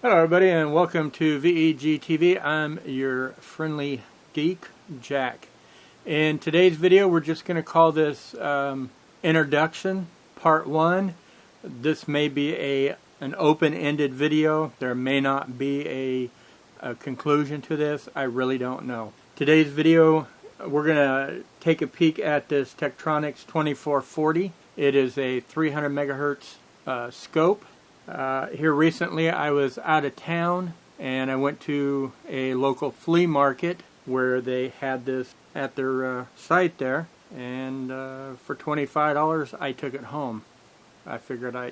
Hello everybody and welcome to VEGTV. I'm your friendly geek, Jack. In today's video we're just going to call this Introduction Part 1. This may be an open-ended video. There may not be a conclusion to this. I really don't know. Today's video we're going to take a peek at this Tektronix 2440. It is a 300 megahertz scope. Here recently I was out of town and I went to a local flea market where they had this at their site there, and for $25 I took it home. I figured I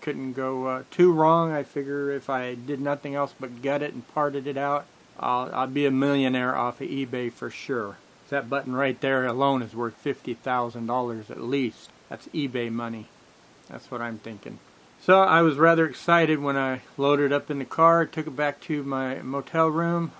couldn't go too wrong. I figure if I did nothing else but gut it and parted it out, I'll be a millionaire off of eBay for sure. That button right there alone is worth $50,000 at least. That's eBay money. That's what I'm thinking. So I was rather excited when I loaded up in the car, took it back to my hotel room,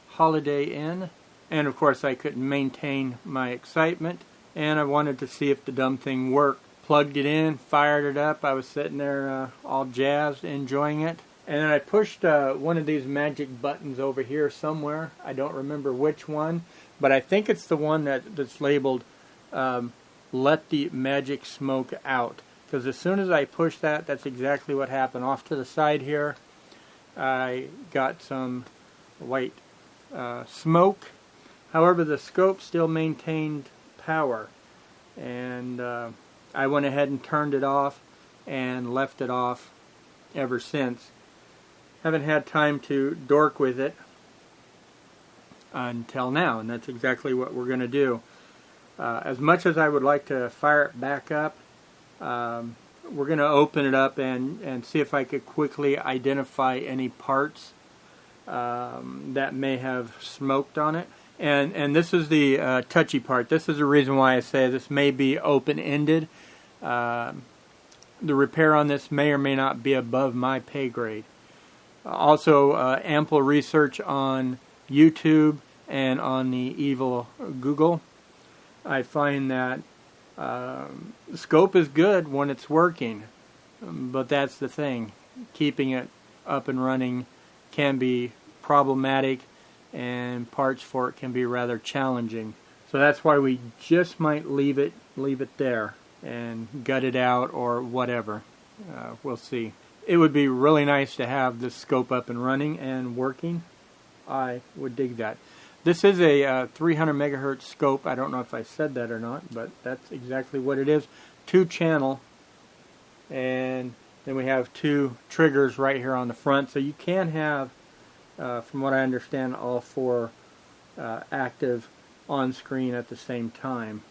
Holiday Inn, and of course I couldn't maintain my excitement, and I wanted to see if the dumb thing worked. Plugged it in, fired it up. I was sitting there all jazzed, enjoying it, and then I pushed one of these magic buttons over here somewhere. I don't remember which one, but I think it's the one that's labeled "Let the Magic Smoke Out." Because as soon as I pushed that, that's exactly what happened. Off to the side here, I got some white smoke. However, the scope still maintained power. And I went ahead and turned it off and left it off ever since. Haven't had time to dork with it until now, and that's exactly what we're going to do. As much as I would like to fire it back up, we're going to open it up and see if I could quickly identify any parts that may have smoked on it. And this is the touchy part. This is the reason why I say this may be open-ended. The repair on this may or may not be above my pay grade. Also, ample research on YouTube and on the evil Google. I find that the scope is good when it's working, but that's the thing. Keeping it up and running can be problematic, and parts for it can be rather challenging. So that's why we just might leave it there and gut it out or whatever. We'll see. It would be really nice to have this scope up and running and working. I would dig that. This is a 300 megahertz scope. I don't know if I said that or not, but that's exactly what it is. 2-channel, and then we have 2 triggers right here on the front. So you can have, from what I understand, all 4 active on screen at the same time.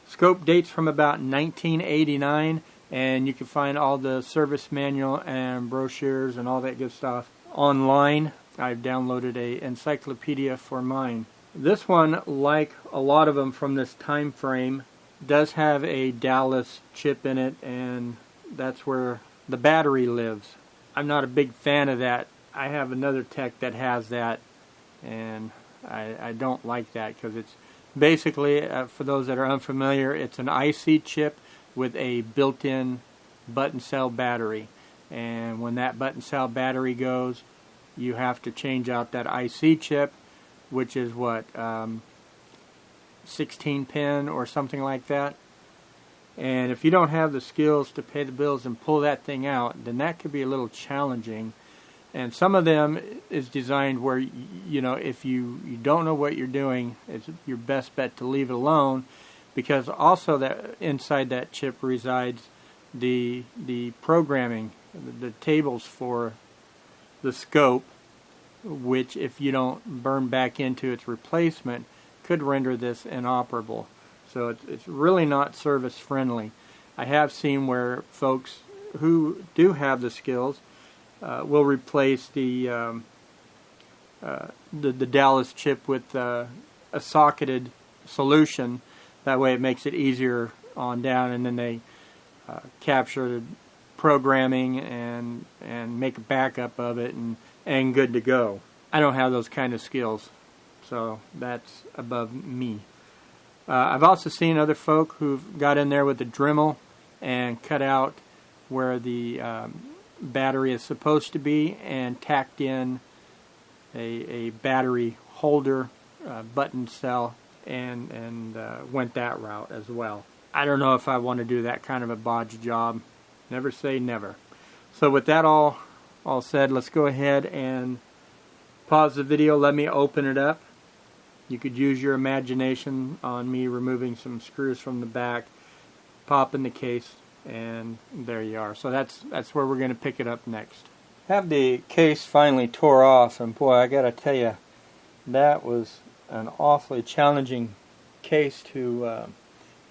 Scope dates from about 1989, and you can find all the service manual and brochures and all that good stuff online. I've downloaded a encyclopedia for mine. This one, like a lot of them from this time frame, does have a Dallas chip in it, and that's where the battery lives. I'm not a big fan of that. I have another tech that has that, and I don't like that because it's basically, for those that are unfamiliar, it's an IC chip with a built-in button cell battery, and when that button cell battery goes, you have to change out that IC chip, which is what, 16 pin or something like that. And if you don't have the skills to pay the bills and pull that thing out, then that could be a little challenging. And some of them is designed where, you know, if you don't know what you're doing, it's your best bet to leave it alone, because also that inside that chip resides the programming, the tables for the scope, which if you don't burn back into its replacement could render this inoperable. So it's really not service friendly. I have seen where folks who do have the skills will replace the Dallas chip with a socketed solution. That way it makes it easier on down, and then they capture the programming and make a backup of it and good to go. I don't have those kind of skills, so that's above me. I've also seen other folk who've got in there with the Dremel and cut out where the battery is supposed to be and tacked in a battery holder button cell and went that route as well. I don't know if I want to do that kind of a bodge job. Never say never. So with that all said, let's go ahead and pause the video. Let me open it up. You could use your imagination on me removing some screws from the back, pop in the case, and there you are. So that's where we're going to pick it up next. Have the case finally tore off, and boy, I gotta tell you, that was an awfully challenging case to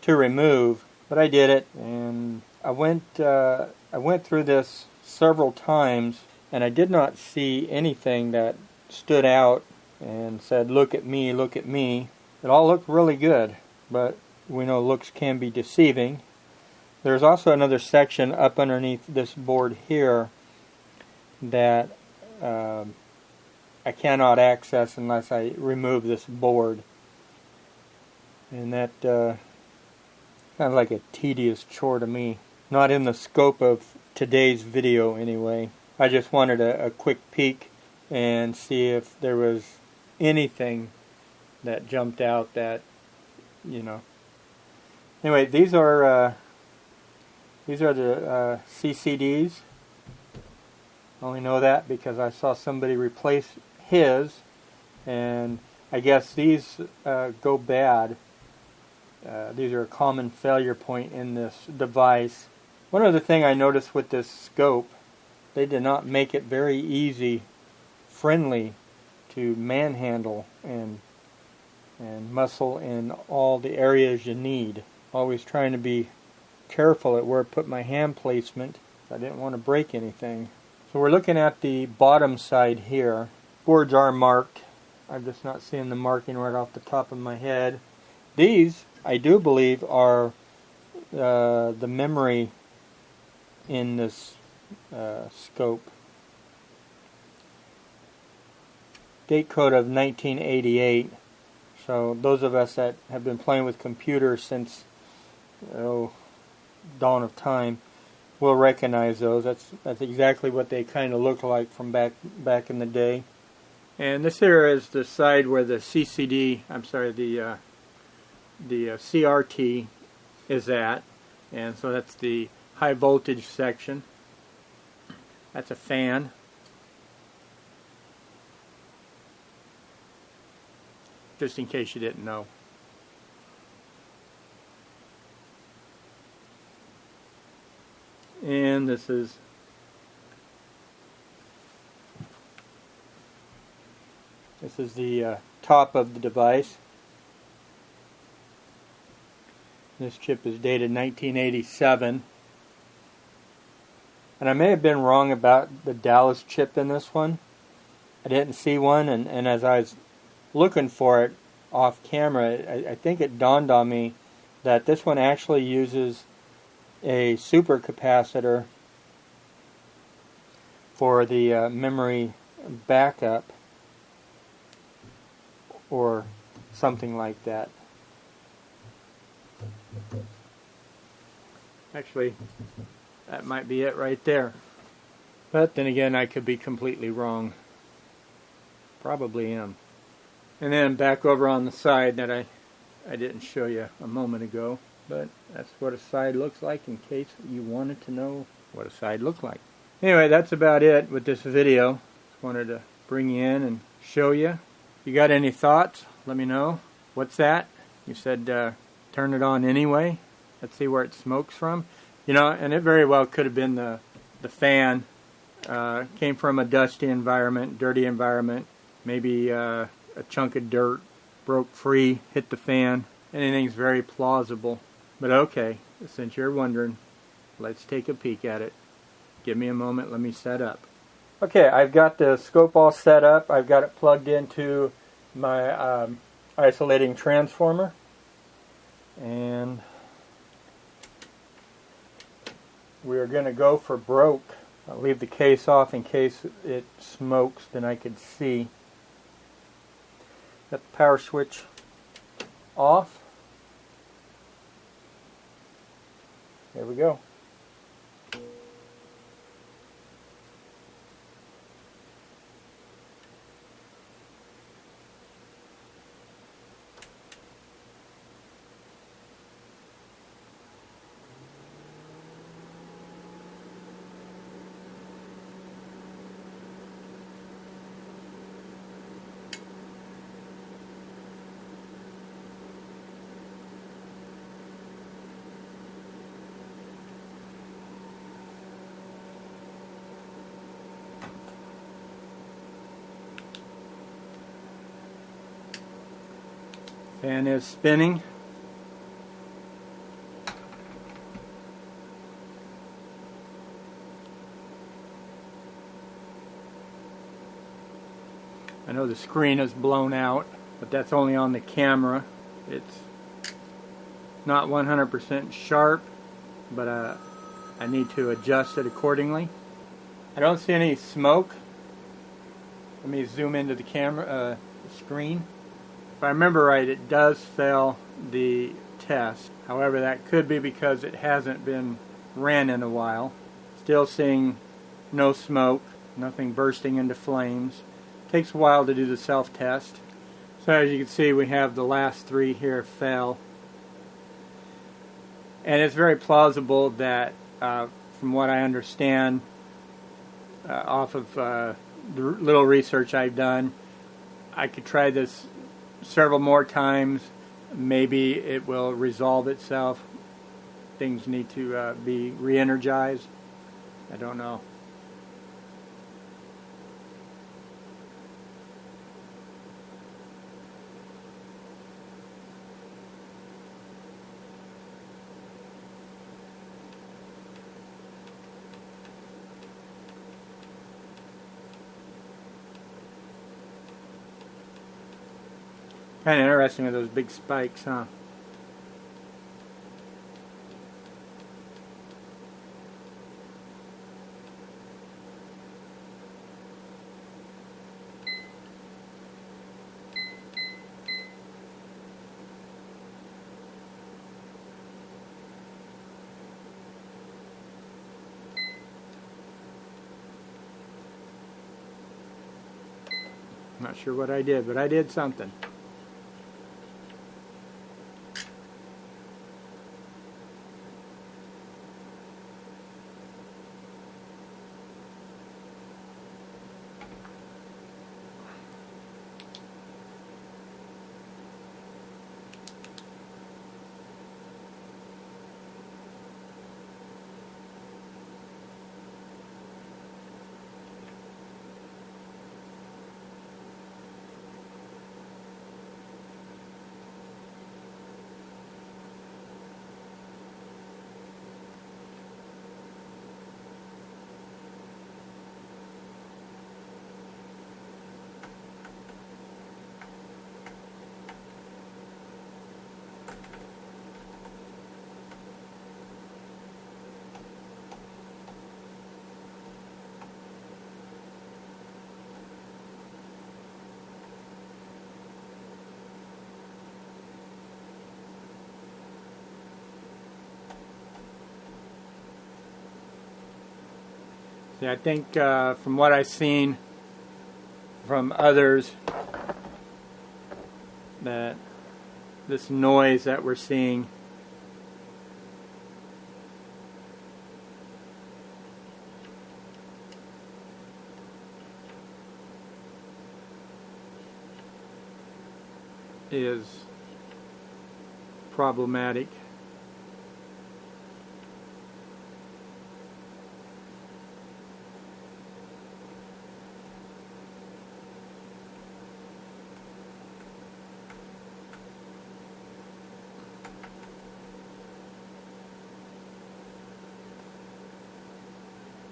remove, but I did it, and I went through this several times, and I did not see anything that stood out and said, look at me, look at me. It all looked really good, but we know looks can be deceiving. There's also another section up underneath this board here that I cannot access unless I remove this board. And that kind of like a tedious chore to me. Not in the scope of today's video anyway. I just wanted a quick peek and see if there was anything that jumped out that, you know. Anyway, these are the CCDs. I only know that because I saw somebody replace his, and I guess these go bad. These are a common failure point in this device. One other thing I noticed with this scope, they did not make it very easy, friendly to manhandle and muscle in all the areas you need. Always trying to be careful at where I put my hand placement. I didn't want to break anything. So we're looking at the bottom side here. Boards are marked. I'm just not seeing the marking right off the top of my head. These, I do believe, are the memory in this scope. Date code of 1988. So those of us that have been playing with computers since dawn of time will recognize those. That's exactly what they kind of look like from back in the day. And this here is the side where the CCD, I'm sorry, the CRT is at, and so that's the high voltage section. That's a fan. Just in case you didn't know. And this is the top of the device. This chip is dated 1987. And I may have been wrong about the Dallas chip in this one. I didn't see one, and as I was looking for it off camera, I think it dawned on me that this one actually uses a super capacitor for the memory backup or something like that. Actually, that might be it right there. But then again, I could be completely wrong. Probably am. And then back over on the side that I didn't show you a moment ago. But that's what a side looks like in case you wanted to know what a side looked like. Anyway, that's about it with this video. Just wanted to bring you in and show you. If you got any thoughts, let me know. What's that? You said turn it on anyway. Let's see where it smokes from. You know, and it very well could have been the fan. Came from a dusty environment, dirty environment. Maybe a chunk of dirt broke free, hit the fan. Anything's very plausible. But okay, since you're wondering, let's take a peek at it. Give me a moment, let me set up. Okay, I've got the scope all set up. I've got it plugged into my isolating transformer. And we're going to go for broke. I'll leave the case off in case it smokes, then I could see. Got the power switch off. There we go. Fan is spinning. I know the screen is blown out, but that's only on the camera. It's not 100% sharp, but I need to adjust it accordingly. I don't see any smoke. Let me zoom into the camera screen. If I remember right, it does fail the test. However, that could be because it hasn't been ran in a while. Still seeing no smoke, nothing bursting into flames. Takes a while to do the self-test. So as you can see, we have the last three here fail. And it's very plausible that, from what I understand, off of the little research I've done, I could try this several more times. Maybe it will resolve itself. Things need to be re-energized. I don't know. Kind of interesting with those big spikes, huh? Not sure what I did, but I did something. See, I think from what I've seen from others, that this noise that we're seeing is problematic.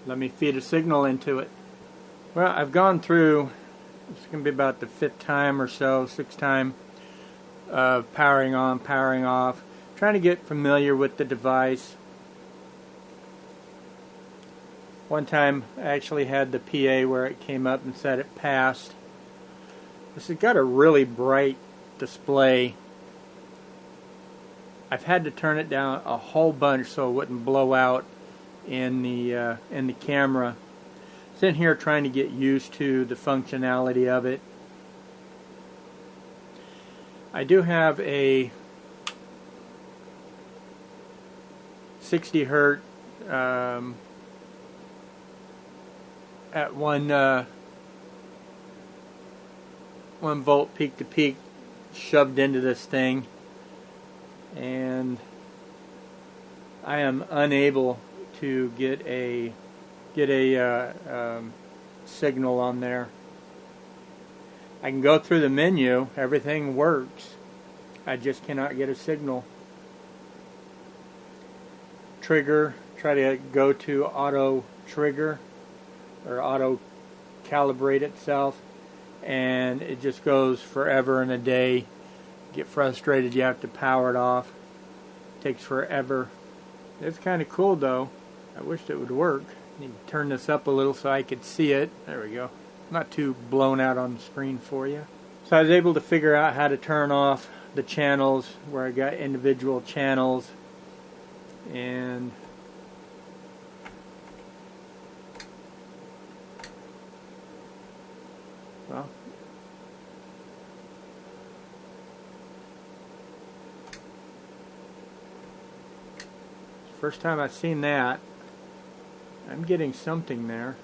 Let me feed a signal into it. Well, I've gone through, it's going to be about the 5th time or so, 6th time of powering on, powering off, trying to get familiar with the device. One time I actually had the PA where it came up and said it passed. This has got a really bright display. I've had to turn it down a whole bunch so it wouldn't blow out in the camera. Sitting here trying to get used to the functionality of it. I do have a 60 hertz at 1 volt peak to peak shoved into this thing, and I am unable to get a signal on there. I can go through the menu, everything works, I just cannot get a signal. Trigger, try to go to auto trigger or auto calibrate itself, and it just goes forever and a day. Get frustrated, you have to power it off. Takes forever. It's kind of cool though. I wished it would work. I need to turn this up a little so I could see it. There we go. Not too blown out on the screen for you. So I was able to figure out how to turn off the channels where I got individual channels, and well, first time I've seen that. I'm getting something there.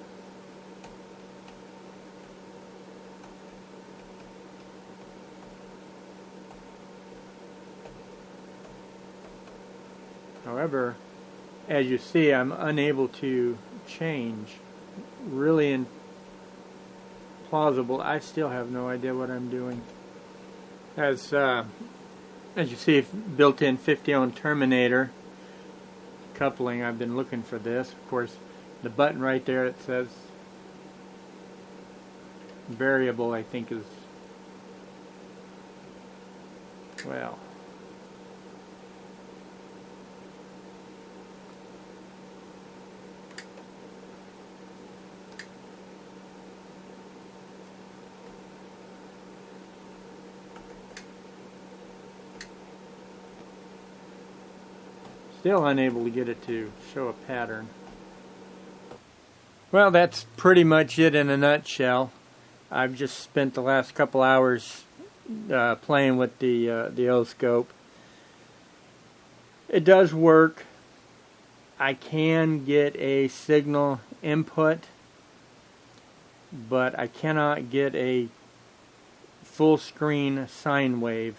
However, as you see, I'm unable to change. Really implausible. I still have no idea what I'm doing. As you see, built-in 50-ohm terminator coupling. I've been looking for this. Of course, the button right there, it says variable, I think is, well, still unable to get it to show a pattern. Well, that's pretty much it in a nutshell. I've just spent the last couple hours playing with the oscope. It does work. I can get a signal input, but I cannot get a full screen sine wave.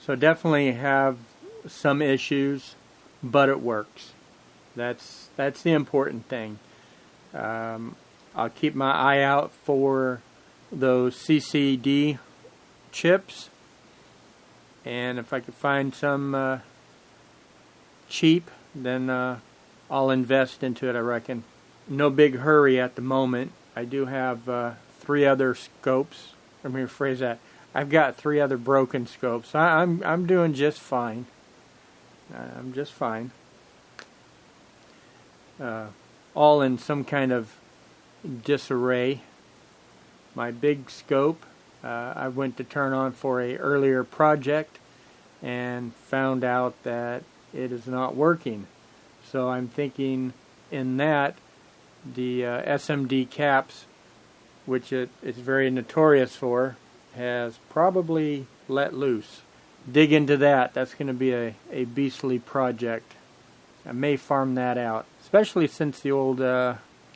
So definitely have some issues, but it works. That's the important thing. I'll keep my eye out for those CCD chips, and if I could find some cheap, then I'll invest into it, I reckon. No big hurry at the moment. I do have 3 other scopes. Let me rephrase that. I've got 3 other broken scopes. I'm doing just fine. I'm just fine. All in some kind of disarray. My big scope I went to turn on for a earlier project and found out that it is not working. So I'm thinking in that the SMD caps, which it is very notorious for, has probably let loose. Dig into that. That's going to be a beastly project. I may farm that out, especially since the old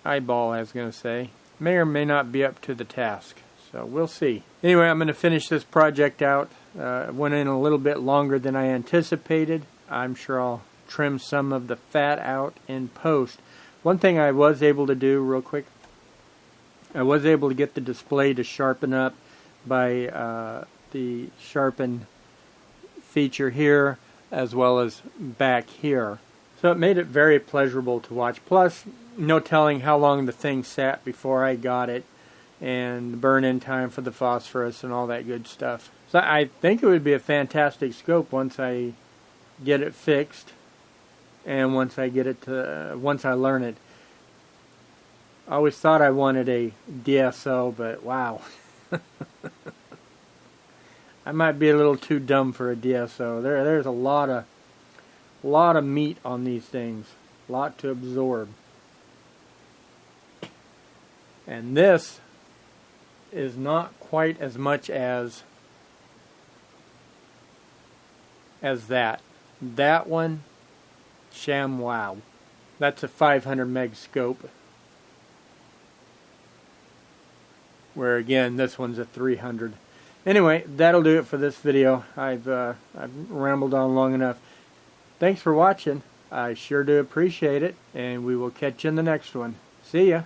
eyeball, I was going to say, may or may not be up to the task. So we'll see. Anyway, I'm going to finish this project out. It went in a little bit longer than I anticipated. I'm sure I'll trim some of the fat out in post. One thing I was able to do real quick, I was able to get the display to sharpen up by the sharpen feature here as well as back here. So it made it very pleasurable to watch. Plus, no telling how long the thing sat before I got it, and the burn-in time for the phosphorus and all that good stuff. So I think it would be a fantastic scope once I get it fixed, and once I get it to, once I learn it. I always thought I wanted a DSO, but wow. I might be a little too dumb for a DSO. There's a lot of meat on these things, a lot to absorb. And this is not quite as much as that. That one, sham wow. That's a 500 meg scope. Where again, this one's a 300. Anyway, that'll do it for this video. I've rambled on long enough. Thanks for watching. I sure do appreciate it, and we will catch you in the next one. See ya.